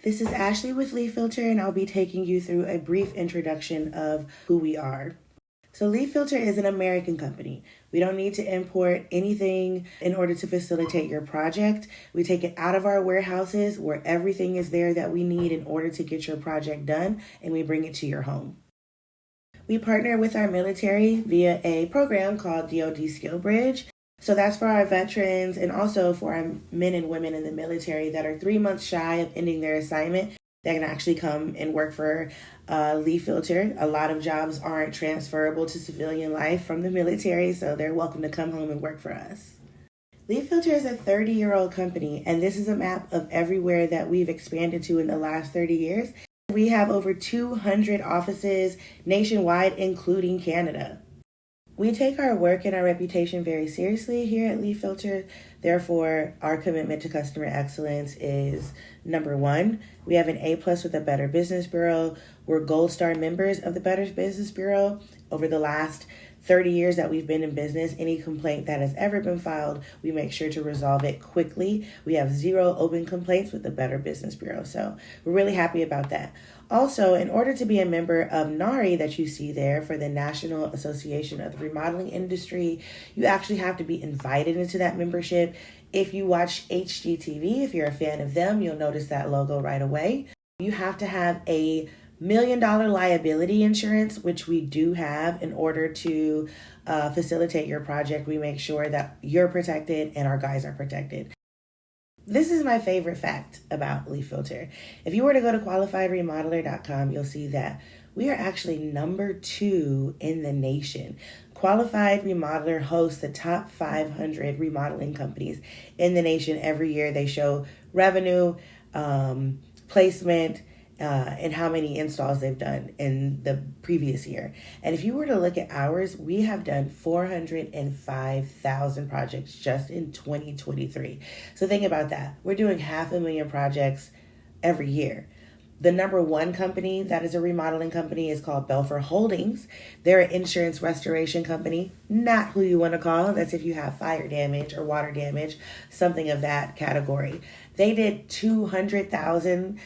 This is Ashley with Leaf Filter, and I'll be taking you through a brief introduction of who we are. So Leaf Filter is an American company. We don't need to import anything in order to facilitate your project. We take it out of our warehouses where everything is there that we need in order to get your project done, and we bring it to your home. We partner with our military via a program called DoD Skill Bridge. So that's for our veterans and also for our men and women in the military that are 3 months shy of ending their assignment. They can actually come and work for Leaf Filter. A lot of jobs aren't transferable to civilian life from the military, so they're welcome to come home and work for us. Leaf Filter is a 30-year-old company, and this is a map of everywhere that we've expanded to in the last 30 years. We have over 200 offices nationwide, including Canada. We take our work and our reputation very seriously here at Leaf Filter. Therefore, our commitment to customer excellence is number one. We have an A+ with the Better Business Bureau. We're Gold Star members of the Better Business Bureau. Over the last 30 years that we've been in business, any complaint that has ever been filed, we make sure to resolve it quickly. We have 0 open complaints with the Better Business Bureau, so we're really happy about that. Also, in order to be a member of NARI that you see there for the National Association of the Remodeling Industry, you actually have to be invited into that membership. If you watch HGTV, if you're a fan of them, you'll notice that logo right away. You have to have a $1 million liability insurance, which we do have in order to facilitate your project. We make sure that you're protected and our guys are protected. This is my favorite fact about Leaf Filter. If you were to go to qualifiedremodeler.com, you'll see that we are actually number 2 in the nation. Qualified Remodeler hosts the top 500 remodeling companies in the nation every year. They show revenue, placement, and how many installs they've done in the previous year. And if you were to look at ours, we have done 405,000 projects just in 2023. So think about that. We're doing 500,000 projects every year. The number 1 company that is a remodeling company is called Belfer Holdings. They're an insurance restoration company, not who you want to call. That's if you have fire damage or water damage, something of that category. They did 200,000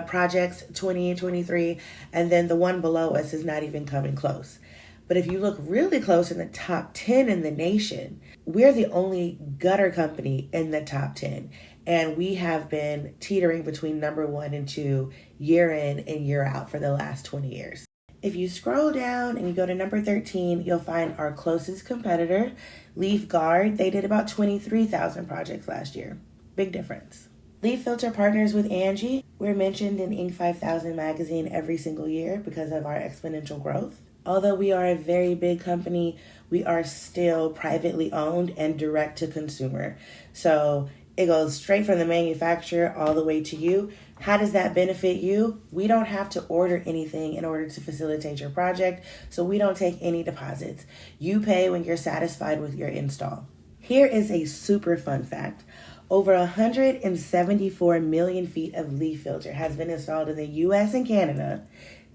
projects 2023, and then the one below us is not even coming close. But if you look really close in the top 10 in the nation, we're the only gutter company in the top 10. And we have been teetering between number 1 and 2 year in and year out for the last 20 years. If you scroll down and you go to number 13, you'll find our closest competitor, Leaf Guard. They did about 23,000 projects last year. Big difference. Leaf Filter partners with Angie. We're mentioned in Inc. 5000 magazine every single year because of our exponential growth. Although we are a very big company, we are still privately owned and direct to consumer. So it goes straight from the manufacturer all the way to you. How does that benefit you? We don't have to order anything in order to facilitate your project, so we don't take any deposits. You pay when you're satisfied with your install. Here is a super fun fact. Over 174 million feet of Leaf Filter has been installed in the US and Canada,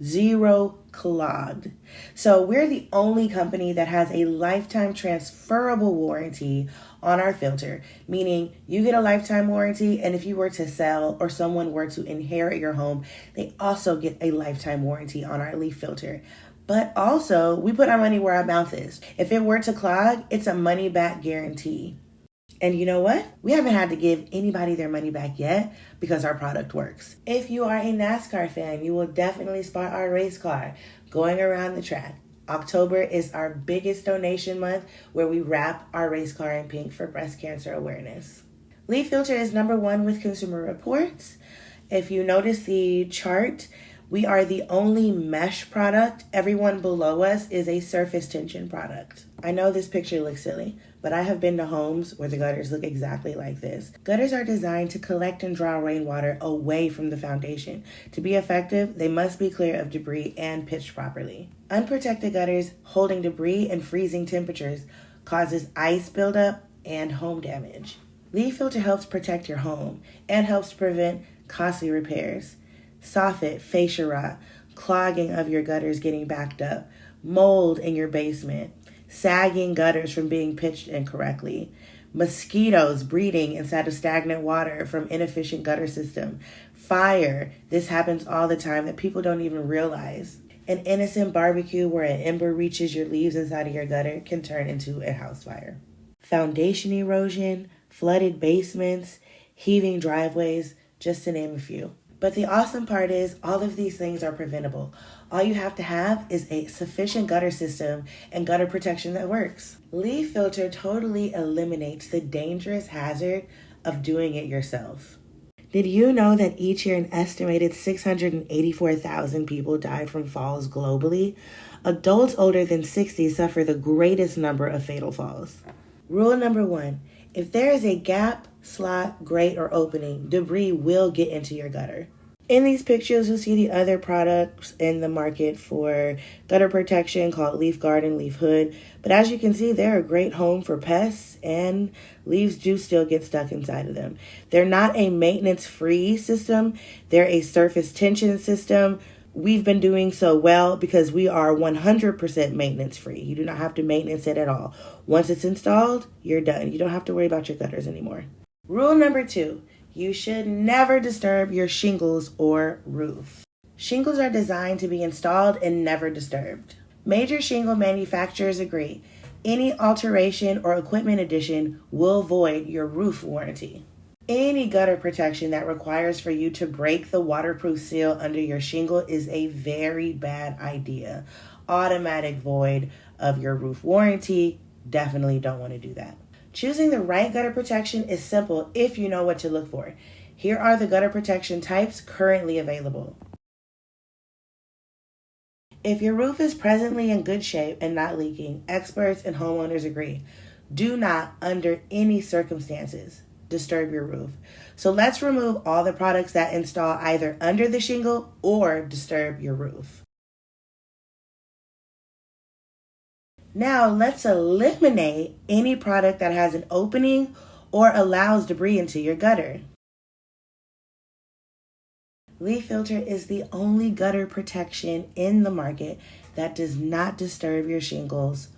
0 clogged. So we're the only company that has a lifetime transferable warranty on our filter, meaning you get a lifetime warranty, and if you were to sell or someone were to inherit your home, they also get a lifetime warranty on our Leaf Filter. But also, we put our money where our mouth is. If it were to clog, it's a money back guarantee. And you know what? We haven't had to give anybody their money back yet because our product works. If you are a NASCAR fan, you will definitely spot our race car going around the track. October is our biggest donation month where we wrap our race car in pink for breast cancer awareness. Leaf Filter is number 1 with Consumer Reports. If you notice the chart, we are the only mesh product. Everyone below us is a surface tension product. I know this picture looks silly, but I have been to homes where the gutters look exactly like this. Gutters are designed to collect and draw rainwater away from the foundation. To be effective, they must be clear of debris and pitched properly. Unprotected gutters holding debris and freezing temperatures causes ice buildup and home damage. Leaf Filter helps protect your home and helps prevent costly repairs. Soffit, fascia rot, clogging of your gutters getting backed up, mold in your basement, sagging gutters from being pitched incorrectly, mosquitoes breeding inside of stagnant water from inefficient gutter system, fire. This happens all the time that people don't even realize. An innocent barbecue where an ember reaches your leaves inside of your gutter can turn into a house fire. Foundation erosion, flooded basements, heaving driveways, just to name a few. But the awesome part is all of these things are preventable. All you have to have is a sufficient gutter system and gutter protection that works. Leaf Filter totally eliminates the dangerous hazard of doing it yourself. Did you know that each year an estimated 684,000 people died from falls globally? Adults older than 60 suffer the greatest number of fatal falls. Rule number 1, if there is a gap, slot, grate, or opening, debris will get into your gutter. In these pictures, you'll see the other products in the market for gutter protection called Leaf Guard and Leaf Hood. But as you can see, they're a great home for pests, and leaves do still get stuck inside of them. They're not a maintenance-free system. They're a surface tension system. We've been doing so well because we are 100% maintenance-free. You do not have to maintenance it at all. Once it's installed, you're done. You don't have to worry about your gutters anymore. Rule number 2. You should never disturb your shingles or roof. Shingles are designed to be installed and never disturbed. Major shingle manufacturers agree. Any alteration or equipment addition will void your roof warranty. Any gutter protection that requires for you to break the waterproof seal under your shingle is a very bad idea. Automatic void of your roof warranty. Definitely don't want to do that. Choosing the right gutter protection is simple if you know what to look for. Here are the gutter protection types currently available. If your roof is presently in good shape and not leaking, experts and homeowners agree. Do not, under any circumstances, disturb your roof. So let's remove all the products that install either under the shingle or disturb your roof. Now let's eliminate any product that has an opening or allows debris into your gutter. Leaf Filter is the only gutter protection in the market that does not disturb your shingles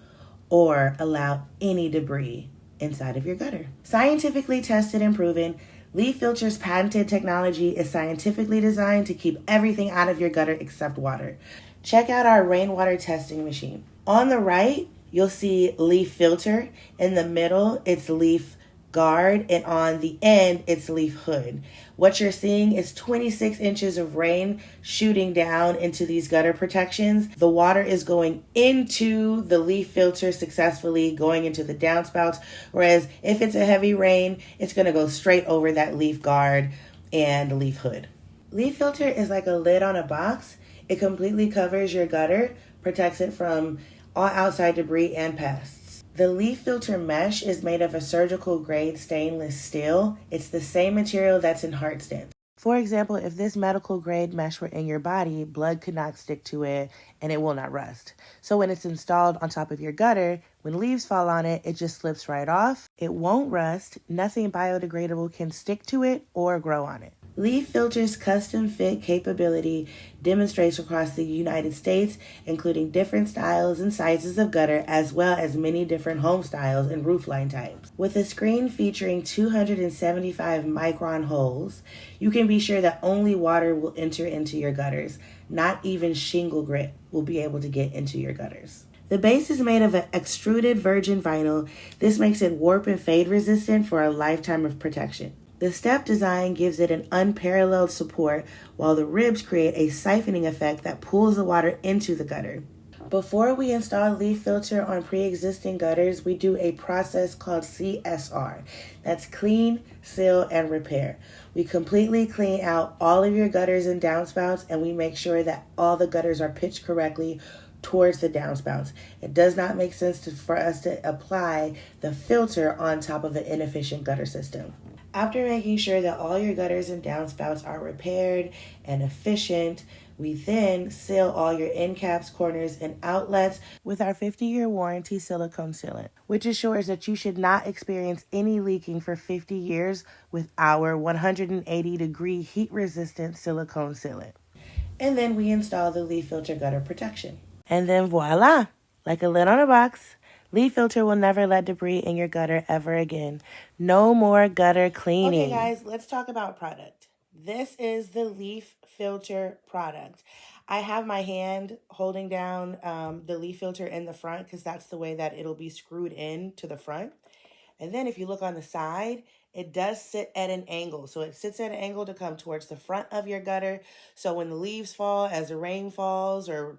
or allow any debris inside of your gutter. Scientifically tested and proven, Leaf Filter's patented technology is scientifically designed to keep everything out of your gutter except water. Check out our rainwater testing machine. On the right, you'll see Leaf Filter. In the middle, it's Leaf Guard, and on the end, it's Leaf Hood. What you're seeing is 26 inches of rain shooting down into these gutter protections. The water is going into the Leaf Filter successfully, going into the downspouts, whereas if it's a heavy rain, it's going to go straight over that Leaf Guard and Leaf Hood. Leaf Filter is like a lid on a box. It completely covers your gutter, protects it from all outside debris and pests. The Leaf Filter mesh is made of a surgical grade stainless steel. It's the same material that's in heart stents. For example, if this medical grade mesh were in your body, blood could not stick to it and it will not rust. So when it's installed on top of your gutter, when leaves fall on it, it just slips right off. It won't rust. Nothing biodegradable can stick to it or grow on it. Leaf Filter's custom fit capability demonstrates across the United States, including different styles and sizes of gutter, as well as many different home styles and roofline types. With a screen featuring 275 micron holes, you can be sure that only water will enter into your gutters. Not even shingle grit will be able to get into your gutters. The base is made of an extruded virgin vinyl. This makes it warp and fade resistant for a lifetime of protection. The step design gives it an unparalleled support, while the ribs create a siphoning effect that pulls the water into the gutter. Before we install Leaf Filter on pre-existing gutters, we do a process called CSR. That's clean, seal, and repair. We completely clean out all of your gutters and downspouts, and we make sure that all the gutters are pitched correctly towards the downspouts. It does not make sense for us to apply the filter on top of an inefficient gutter system. After making sure that all your gutters and downspouts are repaired and efficient, we then seal all your end caps, corners, and outlets with our 50-year warranty silicone sealant, which assures that you should not experience any leaking for 50 years with our 180-degree heat-resistant silicone sealant. And then we install the Leaf Filter gutter protection. And then voila, like a lid on a box, Leaf Filter will never let debris in your gutter ever again. No more gutter cleaning. Okay, guys, let's talk about product. This is the leaf filter product. I have my hand holding down the leaf filter in the front because that's the way that it'll be screwed in to the front. And then if you look on the side, it does sit at an angle. So it sits at an angle to come towards the front of your gutter. So when the leaves fall, as the rain falls, or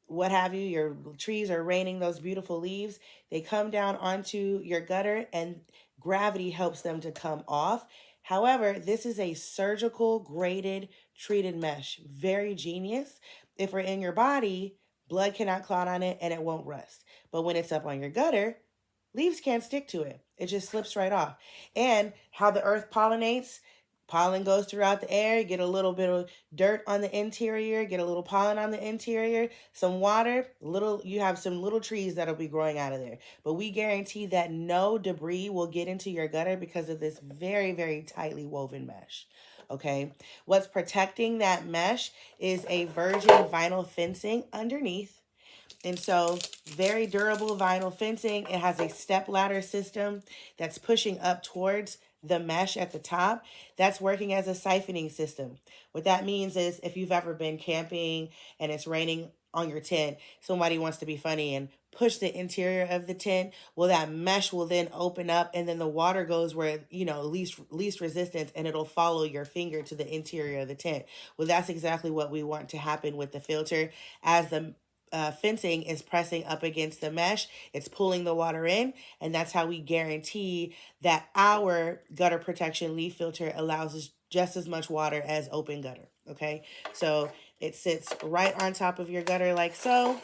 what have you, your trees are raining those beautiful leaves, they come down onto your gutter and gravity helps them to come off. However, this is a surgical graded treated mesh. Very genius. If we're in your body, blood cannot clot on it and it won't rust. But when it's up on your gutter, leaves can't stick to it. It just slips right off. And how the earth pollinates, pollen goes throughout the air. You get a little bit of dirt on the interior, get a little pollen on the interior, some water, you have some little trees that'll be growing out of there. But we guarantee that no debris will get into your gutter because of this very, very tightly woven mesh. Okay. What's protecting that mesh is a virgin vinyl fencing underneath. And so, very durable vinyl fencing. It has a step ladder system that's pushing up towards the mesh at the top. That's working as a siphoning system. What that means is if you've ever been camping and it's raining on your tent, somebody wants to be funny and push the interior of the tent, well, that mesh will then open up and then the water goes where, least resistance, and it'll follow your finger to the interior of the tent. Well, that's exactly what we want to happen with the filter. As the fencing is pressing up against the mesh, it's pulling the water in, and that's how we guarantee that our gutter protection leaf filter allows us just as much water as open gutter. Okay, so it sits right on top of your gutter like so,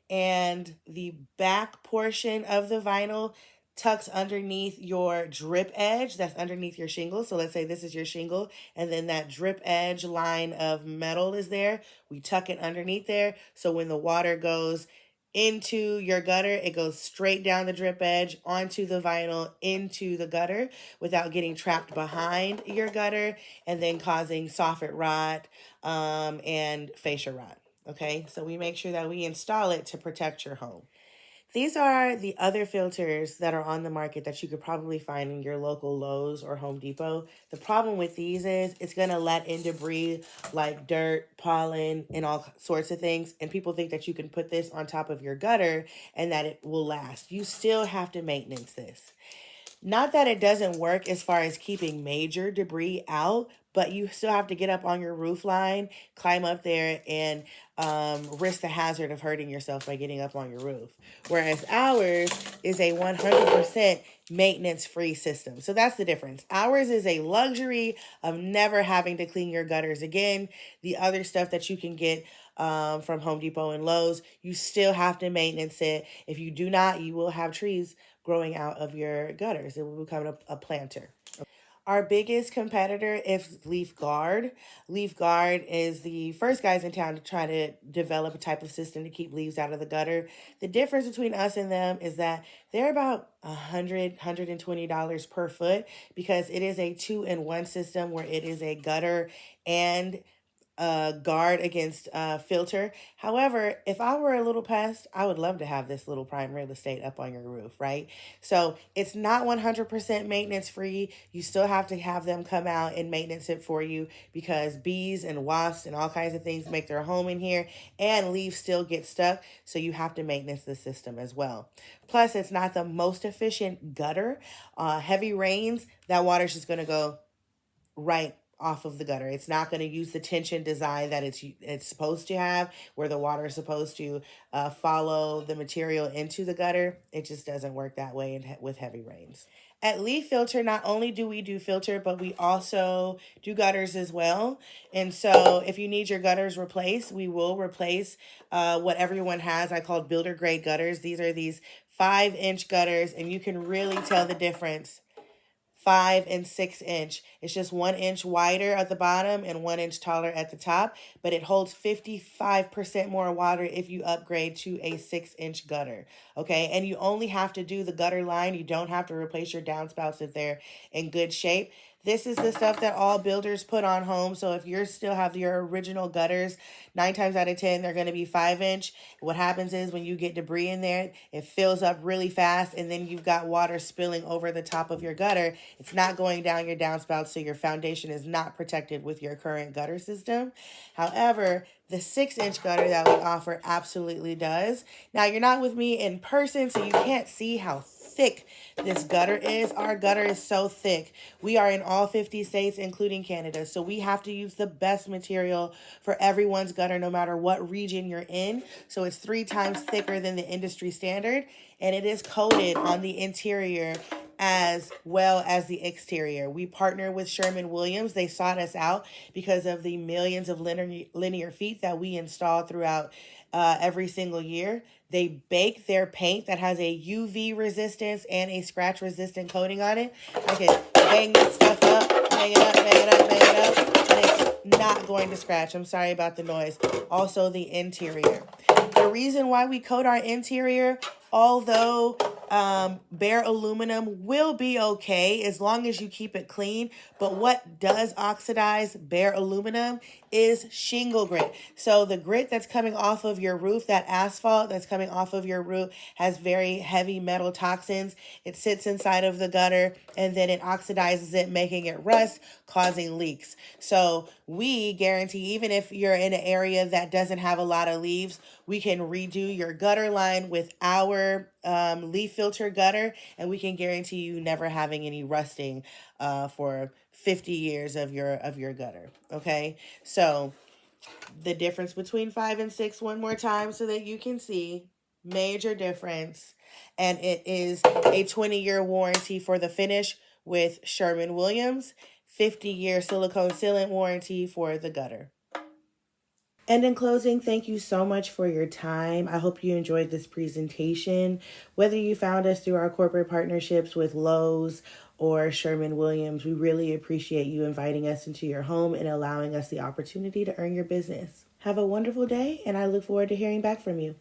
and the back portion of the vinyl tucks underneath your drip edge that's underneath your shingle. So let's say this is your shingle, and then that drip edge line of metal is there. We tuck it underneath there. So when the water goes into your gutter, it goes straight down the drip edge onto the vinyl into the gutter without getting trapped behind your gutter and then causing soffit rot and fascia rot. Okay, so we make sure that we install it to protect your home. These are the other filters that are on the market that you could probably find in your local Lowe's or Home Depot. The problem with these is it's going to let in debris like dirt, pollen, and all sorts of things. And people think that you can put this on top of your gutter and that it will last. You still have to maintenance this. Not that it doesn't work as far as keeping major debris out, but you still have to get up on your roof line, climb up there, and risk the hazard of hurting yourself by getting up on your roof. Whereas ours is a 100% maintenance-free system. So that's the difference. Ours is a luxury of never having to clean your gutters again. The other stuff that you can get from Home Depot and Lowe's, you still have to maintenance it. If you do not, you will have trees growing out of your gutters. It will become a planter. Our biggest competitor is Leaf Guard. Leaf Guard is the first guys in town to try to develop a type of system to keep leaves out of the gutter. The difference between us and them is that they're about $120 per foot because it is a 2-in-1 system where it is a gutter and guard against filter. However, if I were a little pest, I would love to have this little prime real estate up on your roof, right? So it's not 100% maintenance free. You still have to have them come out and maintenance it for you because bees and wasps and all kinds of things make their home in here and leaves still get stuck. So you have to maintenance the system as well. Plus, it's not the most efficient gutter. Heavy rains, that water's just going to go right off of the gutter. It's not going to use the tension design that it's supposed to have, where the water is supposed to follow the material into the gutter. It just doesn't work that way with heavy rains. At Leaf Filter, not only do we do filter, but we also do gutters as well. And so if you need your gutters replaced, we will replace what everyone has. I call builder grade gutters. These are these 5-inch gutters, and you can really tell the difference. 5 and 6 inch. It's just 1 inch wider at the bottom and 1 inch taller at the top, but it holds 55% more water if you upgrade to a 6-inch gutter. Okay, and you only have to do the gutter line. You don't have to replace your downspouts if they're in good shape. This is the stuff that all builders put on homes. So if you still have your original gutters, 9 times out of 10, they're going to be 5 inch. What happens is when you get debris in there, it fills up really fast, and then you've got water spilling over the top of your gutter. It's not going down your downspout, so your foundation is not protected with your current gutter system. However, the 6 inch gutter that we offer absolutely does. Now, you're not with me in person, so you can't see how thick this gutter is. Our gutter is so thick. We are in all 50 states, including Canada. So we have to use the best material for everyone's gutter, no matter what region you're in. So it's 3 times thicker than the industry standard. And it is coated on the interior as well as the exterior. We partner with Sherwin-Williams. They sought us out because of the millions of linear feet that we install throughout every single year. They bake their paint that has a UV resistance and a scratch resistant coating on it. I can bang this stuff up, bang it up, bang it up, bang it up, and it's not going to scratch. I'm sorry about the noise. Also, the interior. The reason why we coat our interior, although bare aluminum will be okay as long as you keep it clean, but what does oxidize bare aluminum is shingle grit. So the grit that's coming off of your roof, that asphalt that's coming off of your roof, has very heavy metal toxins. It sits inside of the gutter and then it oxidizes it, making it rust, causing leaks. So we guarantee, even if you're in an area that doesn't have a lot of leaves, we can redo your gutter line with our leaf filter gutter, and we can guarantee you never having any rusting for 50 years of your gutter. Okay, so the difference between 5 and 6, one more time so that you can see, major difference. And it is a 20-year warranty for the finish with Sherwin-Williams, 50-year silicone sealant warranty for the gutter. And in closing, thank you so much for your time. I hope you enjoyed this presentation. Whether you found us through our corporate partnerships with Lowe's or Sherwin-Williams, we really appreciate you inviting us into your home and allowing us the opportunity to earn your business. Have a wonderful day, and I look forward to hearing back from you.